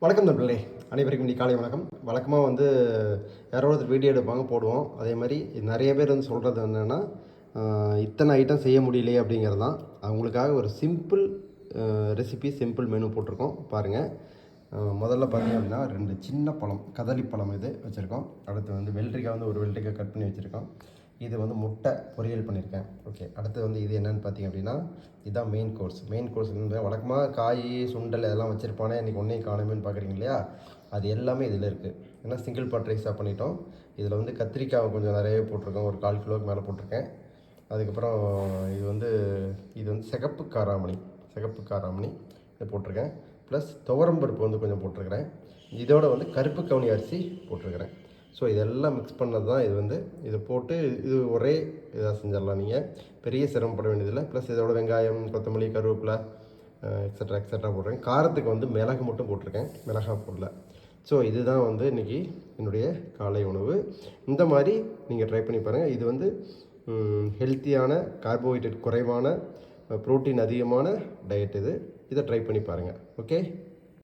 வணக்கம் நண்பர்களே, அனைவருக்கும் இன்னைக்கு காலை வணக்கம். வழக்கமாக யாரோ ஒருத்தர் வீடியோ எடுப்பாங்க, போடுவோம். அதே மாதிரி நிறைய பேர் சொல்கிறது என்னென்னா, இத்தனை ஐட்டம் செய்ய முடியலையே அப்படிங்கிறது தான். அவங்களுக்காக ஒரு சிம்பிள் ரெசிபி, சிம்பிள் மெனு போட்டிருக்கோம் பாருங்கள். முதல்ல பார்த்தீங்க அப்படின்னா 2 சின்ன பழம், கதளி பழம் இது வச்சுருக்கோம். அடுத்து வெள்ளரிக்காய் ஒரு வெள்ளரிக்காய் கட் பண்ணி வச்சுருக்கோம். இது முட்டை பொரியல் பண்ணியிருக்கேன். ஓகே, அடுத்து இது என்னென்னு பார்த்தீங்க அப்படின்னா, இதுதான் மெயின் கோர்ஸ் வழக்கமாக காய் சுண்டல் இதெல்லாம் வச்சுருப்பானே, இன்றைக்கி ஒன்றையும் காணுமேன்னு பார்க்குறீங்க இல்லையா? அது எல்லாமே இதில் இருக்குது. ஏன்னா சிங்கிள் பார்ட் ரைஸாக பண்ணிட்டோம். இதில் கத்திரிக்காய் கொஞ்சம் நிறையவே போட்டிருக்கோம், ஒரு 1/4 கிலோவுக்கு மேலே போட்டிருக்கேன். அதுக்கப்புறம் இது சிகப்பு காராமணி இது போட்டிருக்கேன். ப்ளஸ் துவரம்பருப்பு கொஞ்சம் போட்டிருக்கிறேன். இதோட கருப்பு கவுனி அரிசி போட்டிருக்கிறேன். ஸோ இதெல்லாம் மிக்ஸ் பண்ணது தான் இதை போட்டு இது ஒரே இதாக செஞ்சிடலாம். நீங்கள் பெரிய சிரமப்பட வேண்டியதில்லை. ப்ளஸ் இதோட வெங்காயம், கொத்தமல்லி, கருவேப்பிலை எக்ஸட்ரா போட்டிருக்கேன். காரத்துக்கு மிளகு மட்டும் போட்டிருக்கேன், மிளகாய் போடல. ஸோ இதுதான் இன்றைக்கி என்னுடைய காலை உணவு. இந்த மாதிரி நீங்கள் ட்ரை பண்ணி பாருங்கள். இது ஹெல்த்தியான, கார்போஹைட்ரேட் குறைவான, ப்ரோட்டீன் அதிகமான டயட் இதை ட்ரை பண்ணி பாருங்கள். ஓகே.